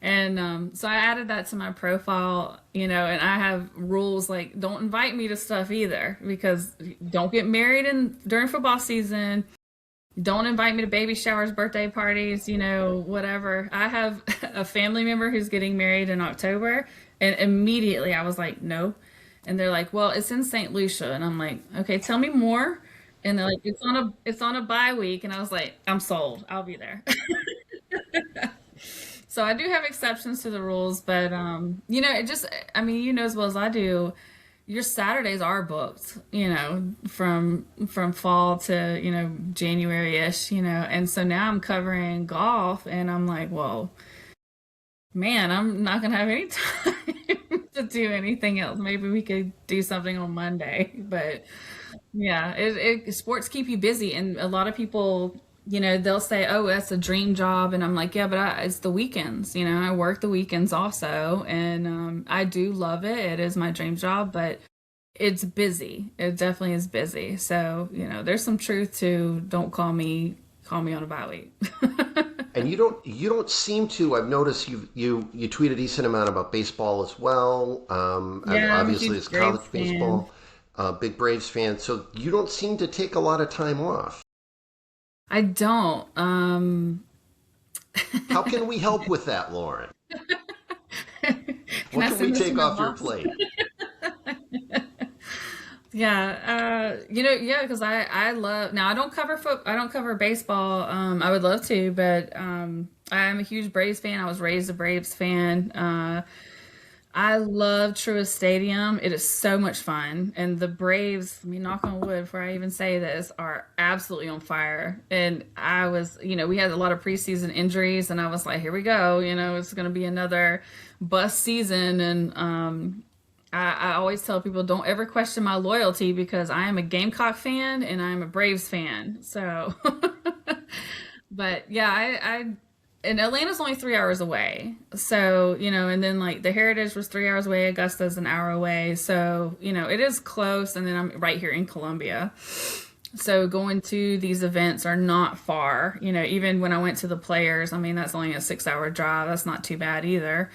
And so I added that to my profile, and I have rules like don't invite me to stuff either because don't get married during football season. Don't invite me to baby showers, birthday parties, whatever. I have a family member who's getting married in October, and immediately I was like, no. And they're like, well, it's in St. Lucia, and I'm like, okay, tell me more. And they're like, it's on a bye week, and I was like, I'm sold. I'll be there. So I do have exceptions to the rules, but it just, I mean, as well as I do, your Saturdays are booked, from fall to, January-ish, and so now I'm covering golf and I'm like, well, man, I'm not gonna have any time to do anything else. Maybe we could do something on Monday, but yeah, sports keep you busy, and a lot of people, they'll say, "Oh, that's a dream job," and I'm like, "Yeah, but it's the weekends. I work the weekends also, and I do love it. It is my dream job, but it's busy. It definitely is busy. So, there's some truth to don't call me on a bye week." And you don't seem to. I've noticed you tweet a decent amount about baseball as well. And Yeah, I'm a obviously huge it's college Braves fan. baseball. Big Braves fan. So you don't seem to take a lot of time off. I don't. How can we help with that, Lauren? Can What I can we send this to take my off your boss? plate? Yeah, yeah, because I love, now I don't cover baseball. I would love to, but I am a huge Braves fan. I was raised a Braves fan. I love Truist Stadium. It is so much fun, and the Braves, I mean, knock on wood, before I even say this, are absolutely on fire. And I was, we had a lot of preseason injuries, and I was like, here we go. It's going to be another bust season, and I always tell people don't ever question my loyalty because I am a Gamecock fan and I'm a Braves fan. So, but yeah, and Atlanta's only 3 hours away. So, and then like the Heritage was 3 hours away, Augusta's an hour away. So, it is close. And then I'm right here in Columbia. So going to these events are not far. Even when I went to the Players, I mean, that's only a 6 hour drive. That's not too bad either.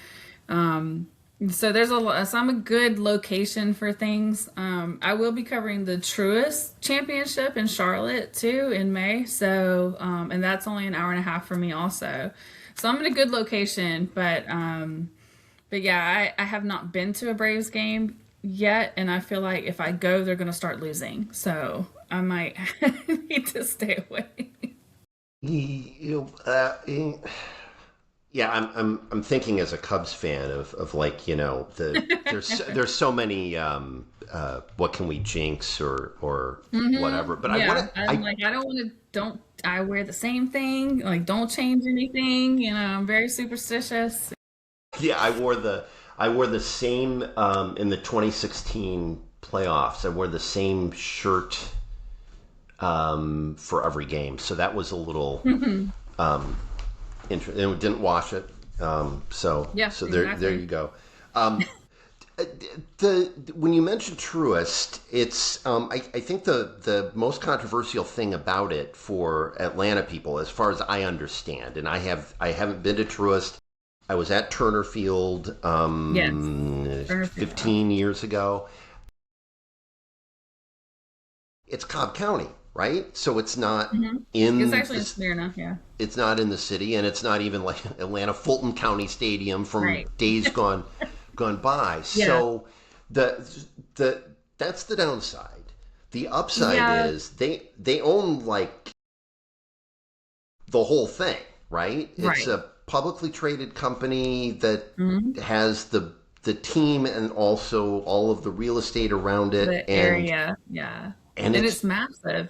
So so I'm a good location for things. I will be covering the Truist Championship in Charlotte too in May. So, and that's only an hour and a half for me also. So I'm in a good location, but yeah, I have not been to a Braves game yet, and I feel like if I go, they're going to start losing. So I might need to stay away. You, yeah, I'm thinking as a Cubs fan of like there's so many what can we jinx or whatever. But I want Yeah, to I'm like, I don't want to. Don't I wear the same thing? Like, don't change anything. I'm very superstitious. Yeah, I wore the same in the 2016 playoffs. I wore the same shirt for every game, so that was a little interesting. And we didn't wash it, so Yeah, so there exactly. you go. The when you mention Truist, it's I think the most controversial thing about it for Atlanta people, as far as I understand, and I haven't been to Truist. I was at Turner Field Yes. Turner Field. 15 years ago. It's Cobb County, right? So it's not Hmm. It's in actually in this. Smyrna. Yeah. It's not in the city, and it's not even like Atlanta Fulton County Stadium from Right. days gone by. Yeah. So the the that's the downside. The upside Yeah. is they own like the whole thing, right? It's Right. a publicly traded company that Hmm. has the team and also all of the real estate around it, The area. Yeah. and And it's it's massive.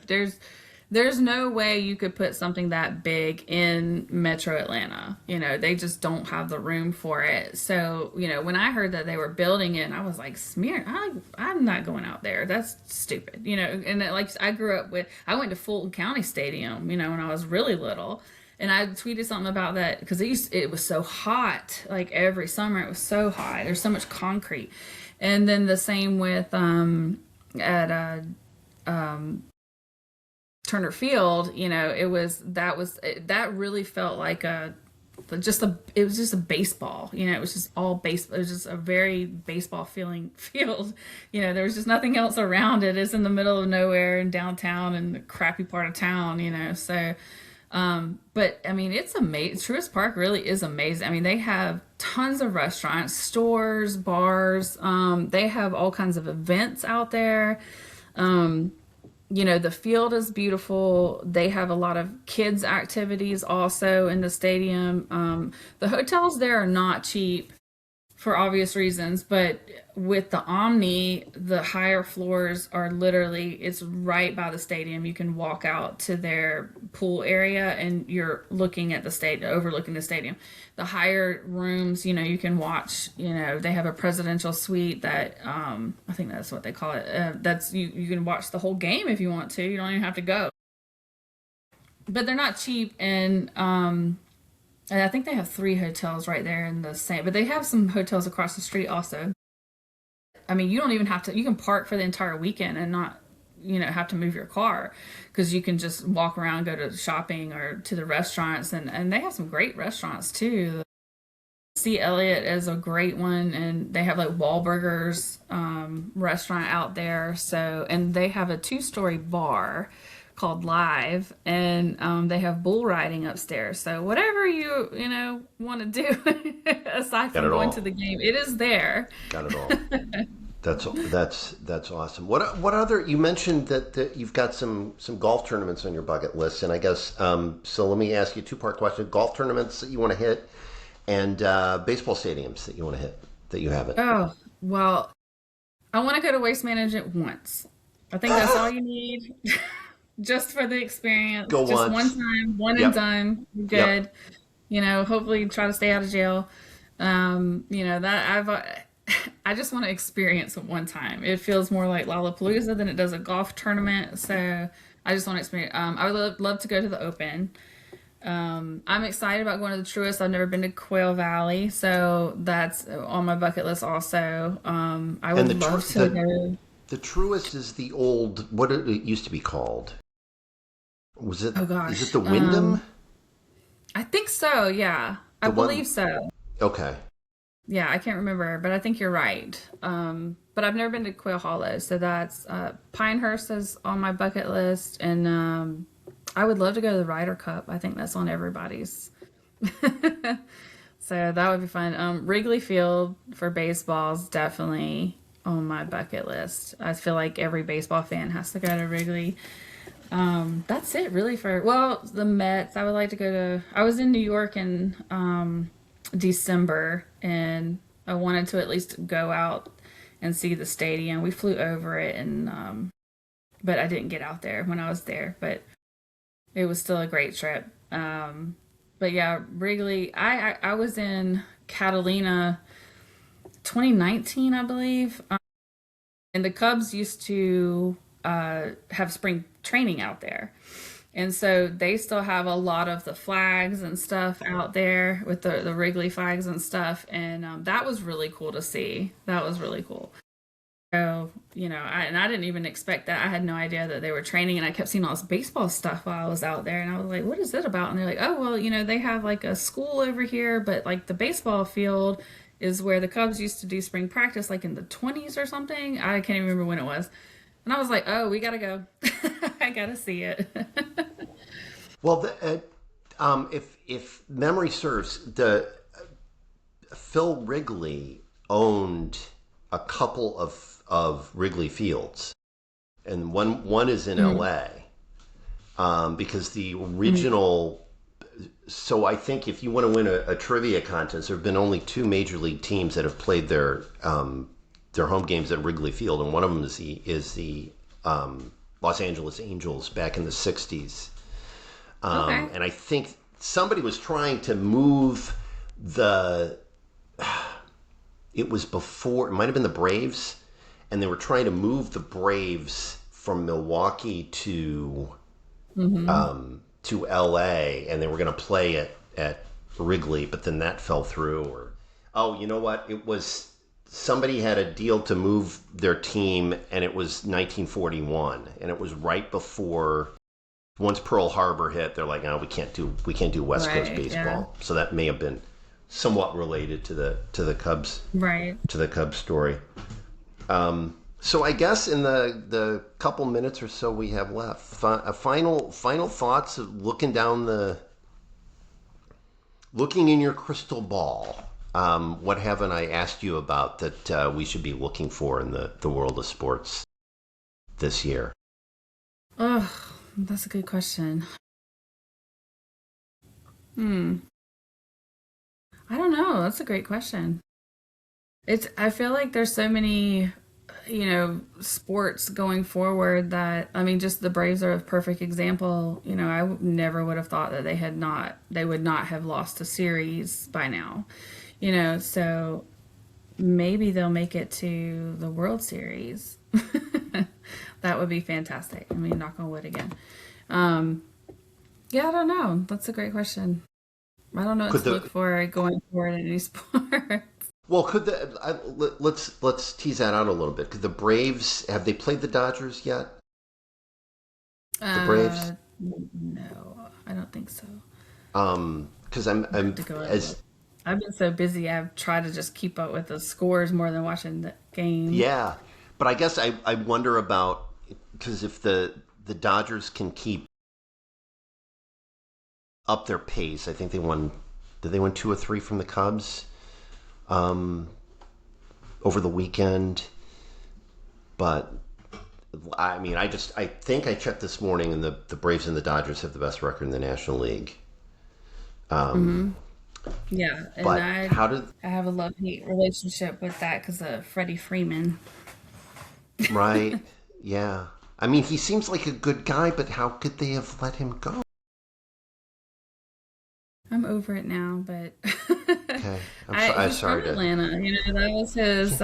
There's no way you could put something that big in Metro Atlanta. They just don't have the room for it. So, when I heard that they were building it, I was like, smear, I'm not going out there. That's stupid. And like I went to Fulton County Stadium, when I was really little. And I tweeted something about that because it was so hot. Like every summer, it was so hot. There's so much concrete. And then the same with at Turner Field, that really felt like it was just a baseball. It was just all base. It was just a very baseball feeling field. There was just nothing else around it. It's in the middle of nowhere in downtown in the crappy part of town. So but I mean, it's amazing. Truist Park really is amazing. I mean, they have tons of restaurants, stores, bars. They have all kinds of events out there. The field is beautiful. They have a lot of kids activities also in the stadium. The hotels there are not cheap for obvious reasons, but with the Omni, the higher floors are literally, it's right by the stadium. You can walk out to their pool area and you're looking at the stadium, overlooking the stadium. The higher rooms, you can watch, they have a presidential suite that, I think that's what they call it. That's you can watch the whole game if you want to. You don't even have to go. But they're not cheap, and I think they have three hotels right there in the same, but they have some hotels across the street also. I mean, you don't even have to, you can park for the entire weekend and not, have to move your car because you can just walk around, go to shopping or to the restaurants. And they have some great restaurants too. C. Elliott is a great one, and they have like Wahlburgers restaurant out there. So, and they have a two-story bar called Live, and they have bull riding upstairs. So, whatever want to do aside got from it going to all. the game, it is there. Got it all. That's awesome. What other you mentioned that you've got some golf tournaments on your bucket list, and I guess so. Let me ask you a two-part question: golf tournaments that you want to hit, and baseball stadiums that you want to hit that you haven't. Oh, well, I want to go to Waste Management once. I think that's all you need just for the experience. Go Just one once. time, one and Yep. done. Yep. Good. Hopefully try to stay out of jail. That I just want to experience it one time. It feels more like Lollapalooza than it does a golf tournament. So I just want to experience. I would love to go to the Open. I'm excited about going to the Truist. I've never been to Quail Valley, so that's on my bucket list also. I And would love to the go. the Truist is the old what it used to be called. Was it? Oh Is it gosh, the Wyndham? I think so. Yeah, I The believe one. so. Okay. Yeah, I can't remember, but I think you're right. But I've never been to Quail Hollow, so that's Pinehurst is on my bucket list, and I would love to go to the Ryder Cup. I think that's on everybody's. So that would be fun. Wrigley Field for baseball's definitely on my bucket list. I feel like every baseball fan has to go to Wrigley. That's it really for the Mets. I would like to go to. I was in New York in December, and I wanted to at least go out and see the stadium. We flew over it, and but I didn't get out there when I was there. But it was still a great trip. But yeah, Wrigley. I was in Catalina 2019, I believe. And the Cubs used to have spring training out there. And so they still have a lot of the flags and stuff out there with the Wrigley flags and stuff. And that was really cool to see. That was really cool. So, and I didn't even expect that. I had no idea that they were training, and I kept seeing all this baseball stuff while I was out there. And I was like, what is it about? And they're like, oh, well, they have like a school over here, but like the baseball field is where the Cubs used to do spring practice, like in the 20s or something. I can't even remember when it was. And I was like, oh, we got to go. I got to see it. Well, if memory serves, the Phil Wrigley owned a couple of Wrigley Fields, and one is in L.A. Because the original. So I think if you want to win a trivia contest, there have been only two major league teams that have played their home games at Wrigley Field, and one of them is the Los Angeles Angels back in the '60s. Okay. And I think somebody was trying to move the. It was before, it might have been the Braves, and they were trying to move the Braves from Milwaukee to LA, and they were going to play it at Wrigley, but then that fell through. Or, oh, you know what? It was somebody had a deal to move their team, and it was 1941, and it was right before. Once Pearl Harbor hit, they're like, "Oh, we can't do West Coast baseball." Yeah. So that may have been somewhat related to the Cubs, right? To the Cubs story. So I guess in the couple minutes or so we have left, final thoughts of looking in your crystal ball. What haven't I asked you about that we should be looking for in the world of sports this year? Oh, that's a good question. I don't know. That's a great question. I feel like there's so many, sports going forward that, I mean, just the Braves are a perfect example. Never would have thought that they would not have lost a series by now. So maybe they'll make it to the World Series. That would be fantastic. I mean, knock on wood again. Yeah, I don't know. That's a great question. I don't know what to look for going forward in any sport. Well, let's tease that out a little bit. Could the Braves, have they played the Dodgers yet? The Braves? No, I don't think so. Because I'm as I've been so busy, I've tried to just keep up with the scores more than watching the game. Yeah, but I guess I wonder about, because if the Dodgers can keep up their pace, I think did they win 2 or 3 from the Cubs over the weekend? But I mean, I think I checked this morning, and the Braves and the Dodgers have the best record in the National League. Yeah, and but I have a love-hate relationship with that because of Freddie Freeman. Right? Yeah. I mean, he seems like a good guy, but how could they have let him go? I'm over it now, but okay. I'm he's sorry from Atlanta. That was his.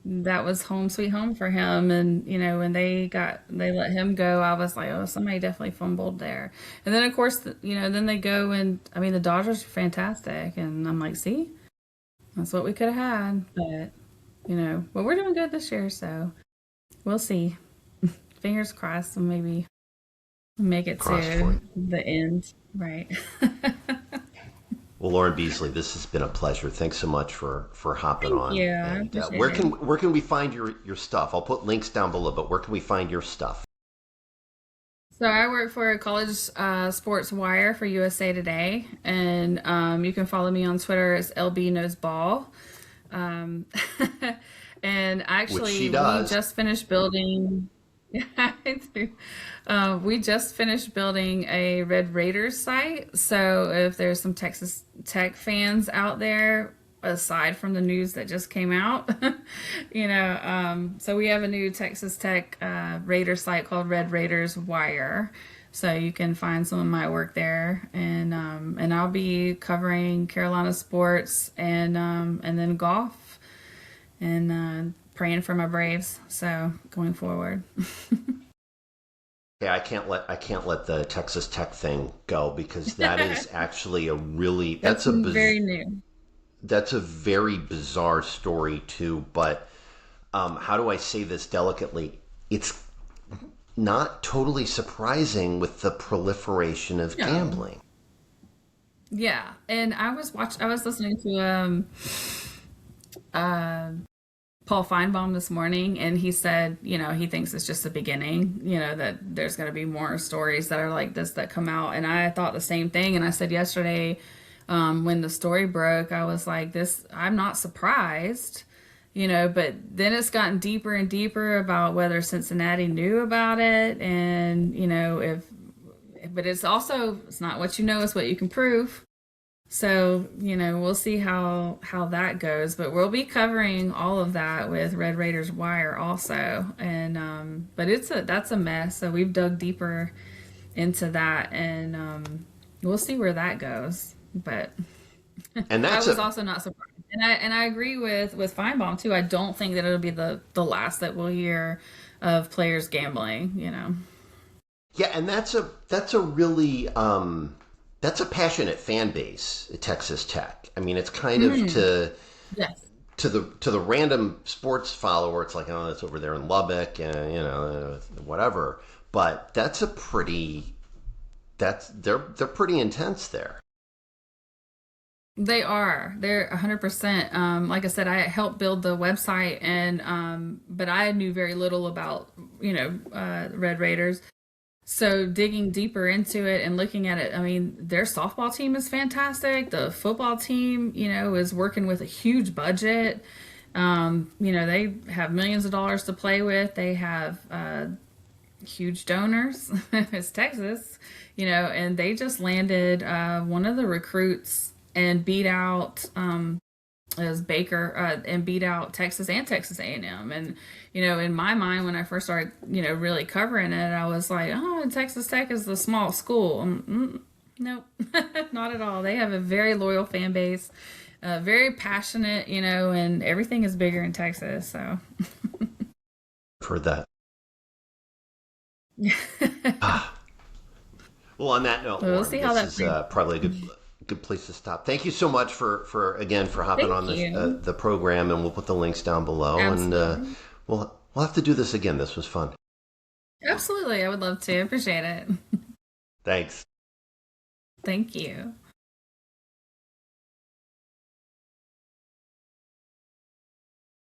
That was home sweet home for him, and when they let him go, I was like, oh, somebody definitely fumbled there. And then of course, then they go, and I mean the Dodgers are fantastic, and I'm like, see, that's what we could have had, but we're doing good this year, so we'll see. Fingers crossed, and maybe make it to the end, right? Well, Lauren Beasley, this has been a pleasure. Thanks so much for hopping on. Yeah, and where can we find your stuff? I'll put links down below, but where can we find your stuff? So I work for a college sports wire for USA Today, and you can follow me on Twitter as LB Knows Ball. And actually, we just finished building. Yeah, I do. We just finished building a Red Raiders site. So if there's some Texas Tech fans out there, aside from the news that just came out, so we have a new Texas Tech Raider site called Red Raiders Wire. So you can find some of my work there, and and I'll be covering Carolina sports and then golf and praying for my Braves. So going forward. Yeah, I can't let the Texas Tech thing go because that is actually a really That's very new. that's a very bizarre story too. But how do I say this delicately? It's not totally surprising with the proliferation of No. gambling. Yeah, and I was listening to uh, Paul Feinbaum this morning, and he said, he thinks it's just the beginning, that there's going to be more stories that are like this that come out. And I thought the same thing. And I said yesterday, when the story broke, I was like, I'm not surprised, but then it's gotten deeper and deeper about whether Cincinnati knew about it. And, but it's not what you know, it's what you can prove. So, we'll see how that goes, but we'll be covering all of that with Red Raiders Wire also. And but that's a mess. So we've dug deeper into that and we'll see where that goes. But And I that's was a also not surprised. And I agree with Feinbaum too. I don't think that it'll be the last that we'll hear of players gambling. Yeah, and that's a really that's a passionate fan base at Texas Tech. I mean, it's kind of Mm, yes. to the random sports follower, it's like, oh, it's over there in Lubbock, and whatever. But they're pretty intense there. They are. They're 100%. Like I said, I helped build the website, and but I knew very little about Red Raiders. So digging deeper into it and looking at it, I mean, their softball team is fantastic. The football team, is working with a huge budget. They have millions of dollars to play with. They have huge donors. It's Texas, and they just landed one of the recruits and beat out as Baker and beat out Texas and Texas A&M. And in my mind, when I first started, really covering it, I was like, oh, Texas Tech is the small school. Nope, not at all. They have a very loyal fan base, very passionate, and everything is bigger in Texas. So For that. Well, on that note, we'll Lauren, see how this that is plays. probably a good place to stop. Thank you so much for hopping Thank on this you. the program, and we'll put the links down below, and Absolutely. we'll have to do this again. This was fun. Absolutely. I would love to. Appreciate it. Thanks. Thank you.